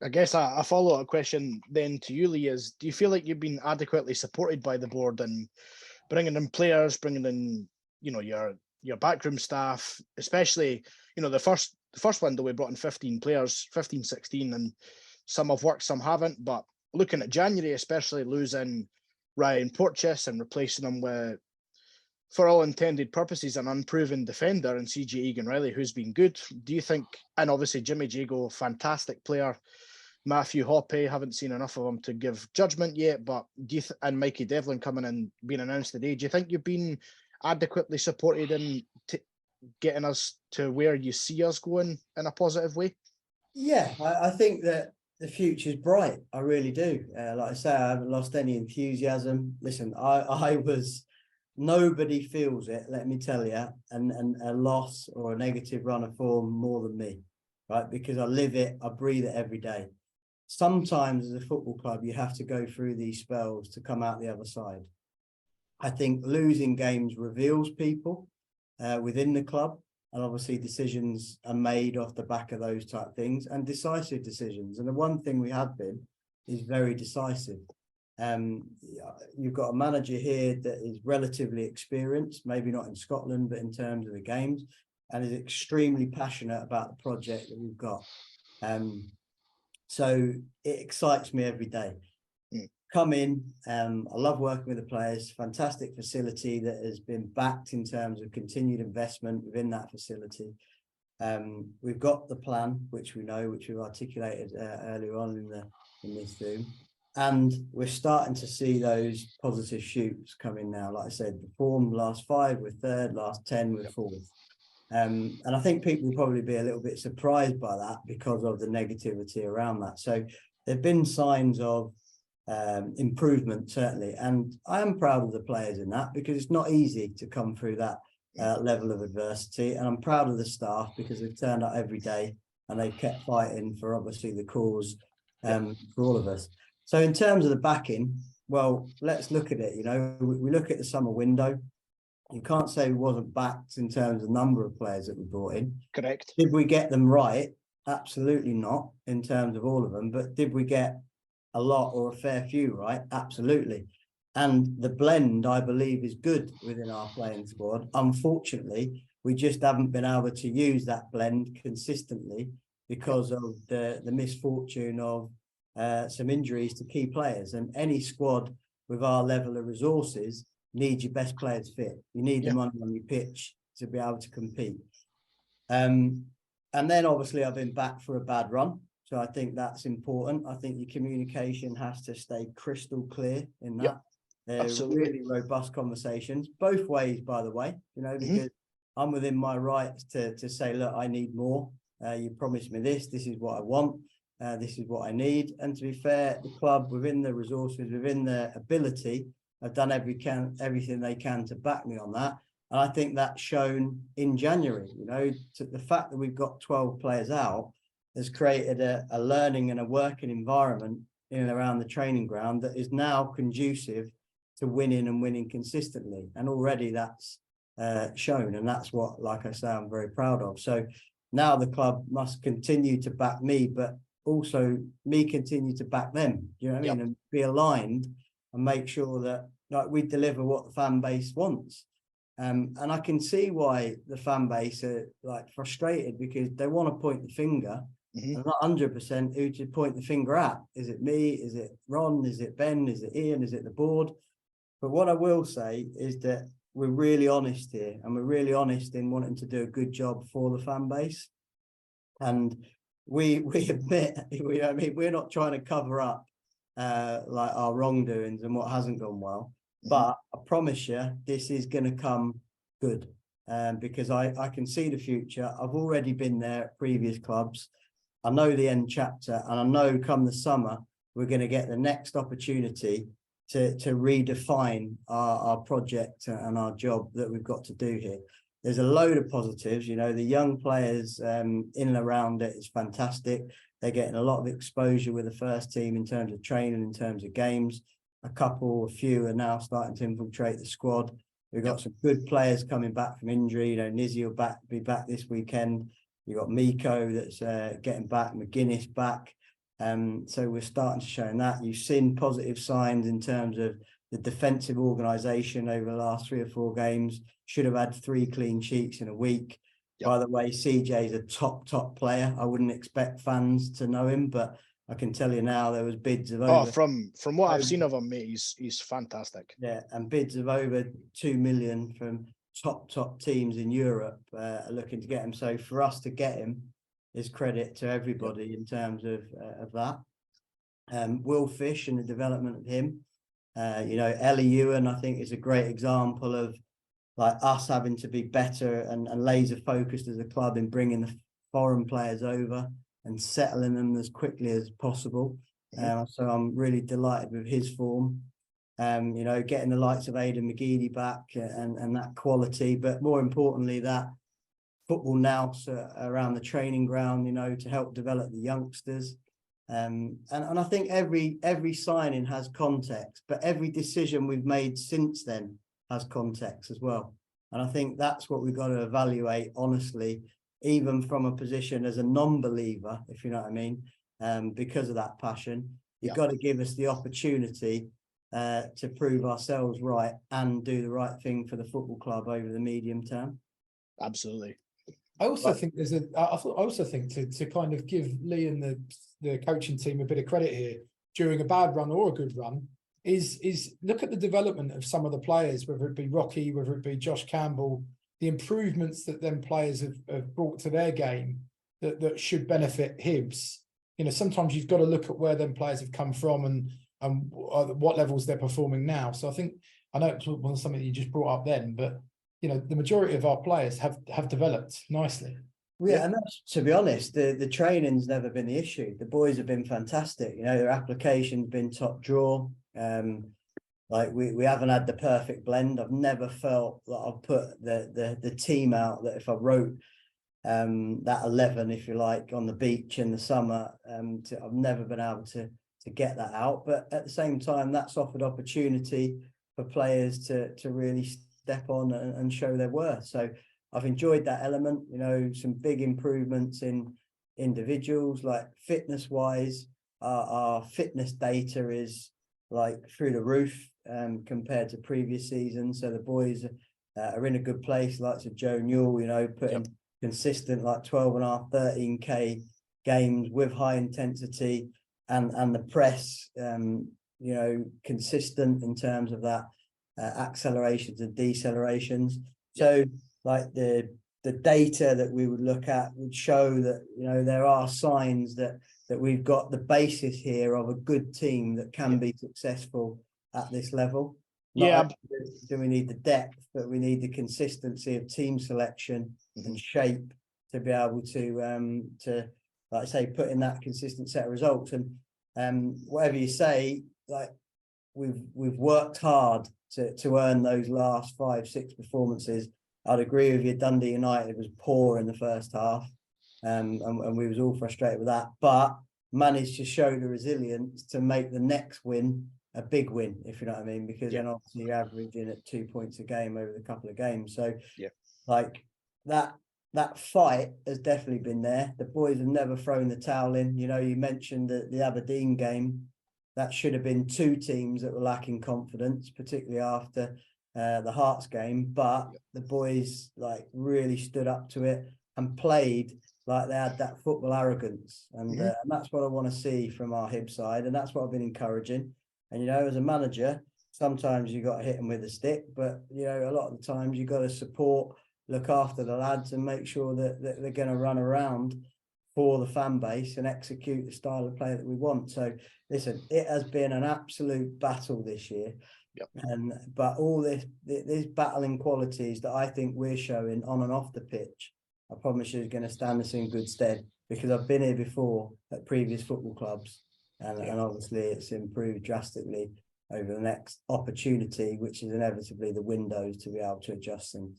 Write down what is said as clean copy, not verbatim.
I guess a follow-up question then to you, Lee, is do you feel like you've been adequately supported by the board in bringing in players, bringing in, your backroom staff, especially, the first window we brought in 15 players, 15, 16, and some have worked, some haven't. But looking at January, especially losing Ryan Porteous and replacing him with, for all intended purposes, an unproven defender and CJ Egan-Riley, who's been good. Do you think, and obviously Jimmy Jago, fantastic player, Matthew Hoppe, haven't seen enough of him to give judgment yet, but and Mikey Devlin coming in, being announced today, do you think you've been adequately supported in getting us to where you see us going in a positive way? Yeah, I think that the future's bright. I really do. Like I say, I haven't lost any enthusiasm. Listen, I was, nobody feels it, let me tell you, and a loss or a negative run of form more than me, right? Because I live it, I breathe it every day. Sometimes as a football club, you have to go through these spells to come out the other side. I think losing games reveals people within the club, and obviously decisions are made off the back of those type things, and decisive decisions. And the one thing we have been is very decisive. You've got a manager here that is relatively experienced, maybe not in Scotland, but in terms of the games, and is extremely passionate about the project that we've got. So it excites me every day. Come in, I love working with the players, fantastic facility that has been backed in terms of continued investment within that facility. We've got the plan, which we know, which we've articulated earlier on in this Zoom, and we're starting to see those positive shoots come in now. Like I said, the form, last 5 we're third, last 10 we're fourth. And I think people will probably be a little bit surprised by that because of the negativity around that. So there've been signs of improvement, certainly, and I am proud of the players in that, because it's not easy to come through that level of adversity, and I'm proud of the staff because they've turned up every day and they've kept fighting for obviously the cause for all of us. So in terms of the backing, well, let's look at it. We look at the summer window. You can't say we wasn't backed in terms of the number of players that we brought in. Correct. Did we get them right? Absolutely not in terms of all of them, but did we get a lot or a fair few right? Absolutely. And the blend, I believe, is good within our playing squad. Unfortunately, we just haven't been able to use that blend consistently because of the misfortune of some injuries to key players. And any squad with our level of resources needs your best players fit. You need them on your pitch to be able to compete. And then obviously I've been back for a bad run. So I think that's important. I think your communication has to stay crystal clear in that. Absolutely. Really robust conversations, both ways, by the way, because I'm within my rights to say, look, I need more. You promised me this is what I want. This is what I need. And to be fair, the club, within the resources, within their ability, have done everything they can to back me on that. And I think that's shown in January. The fact that we've got 12 players out has created a learning and a working environment in and around the training ground that is now conducive to winning consistently. And already that's shown. And that's what, like I say, I'm very proud of. So now the club must continue to back me, but also me continue to back them. You know what I mean? And be aligned and make sure that we deliver what the fan base wants. And I can see why the fan base are frustrated, because they want to point the finger. I'm not 100% who to point the finger at. Is it me? Is it Ron? Is it Ben? Is it Ian? Is it the board? But what I will say is that we're really honest here, and we're really honest in wanting to do a good job for the fan base. And we admit, we're not trying to cover up our wrongdoings and what hasn't gone well. But I promise you, this is going to come good, because I can see the future. I've already been there at previous clubs. I know the end chapter, and I know come the summer, we're going to get the next opportunity to redefine our project and our job that we've got to do here. There's a load of positives. The young players in and around it is fantastic. They're getting a lot of exposure with the first team in terms of training, in terms of games. A few are now starting to infiltrate the squad. We've got some good players coming back from injury. Nizzy will be back this weekend. You've got Miko that's getting back, McGuinness back. So we're starting to show that. You've seen positive signs in terms of the defensive organisation over the last 3 or 4 games. Should have had 3 clean sheets in a week. Yep. By the way, CJ's a top player. I wouldn't expect fans to know him, but I can tell you now there was bids of over. Oh, from what I've seen of him, mate, he's fantastic. Yeah, and bids of over 2 million from top teams in Europe are looking to get him. So for us to get him is credit to everybody in terms of that. Will Fish and the development of him. Ellie Ewan, I think, is a great example of like us having to be better and laser focused as a club in bringing the foreign players over and settling them as quickly as possible. So I'm really delighted with his form. Getting the likes of Aidan McGeady back and that quality, but more importantly, that football nous around the training ground, to help develop the youngsters. And I think every signing has context, but every decision we've made since then has context as well. And I think that's what we've got to evaluate honestly, even from a position as a non-believer, if you know what I mean, because of that passion. You've got to give us the opportunity to prove ourselves right and do the right thing for the football club over the medium term. Absolutely. I also think to kind of give Lee and the coaching team a bit of credit here during a bad run or a good run is look at the development of some of the players, whether it be Rocky, whether it be Josh Campbell, the improvements that them players have brought to their game that should benefit Hibs. Sometimes you've got to look at where them players have come from and what levels they're performing now. So I know it wasn't something that you just brought up then, but the majority of our players have developed nicely. Yeah, and that's, to be honest, the training's never been the issue. The boys have been fantastic. Their application's been top draw. We haven't had the perfect blend. I've never felt that I've put the team out that if I wrote that 11, if you like, on the beach in the summer, I've never been able to get that out. But at the same time, that's offered opportunity for players to really step on and show their worth. So I've enjoyed that element, some big improvements in individuals, like fitness wise, our fitness data is like through the roof compared to previous seasons. So the boys are in a good place, like Joe Newell, putting consistent like 12.5, 13K games with high intensity and the press, consistent in terms of that accelerations and decelerations. So like the data that we would look at would show that, there are signs that we've got the basis here of a good team that can be successful at this level. Not only do we need the depth, but we need the consistency of team selection and shape to be able to like I say, put in that consistent set of results. And whatever you say, like we've worked hard to earn those last 5-6 performances. I'd agree with you. Dundee United was poor in the first half, and we was all frustrated with that, but managed to show the resilience to make the next win a big win, if you know what I mean, because then obviously you're averaging at 2 points a game over the couple of games. So like that fight has definitely been there. The boys have never thrown the towel in. You mentioned the Aberdeen game. That should have been 2 teams that were lacking confidence, particularly after the Hearts game. But the boys like really stood up to it and played like they had that football arrogance. And that's what I want to see from our Hibs side. And that's what I've been encouraging. And, as a manager, sometimes you got to hit them with a stick. But, a lot of the times you got to support, look after the lads and make sure that they're going to run around for the fan base and execute the style of play that we want. So listen, it has been an absolute battle this year. But all these battling qualities that I think we're showing on and off the pitch, I promise you is going to stand us in good stead, because I've been here before at previous football clubs and obviously it's improved drastically over the next opportunity, which is inevitably the windows to be able to adjust things.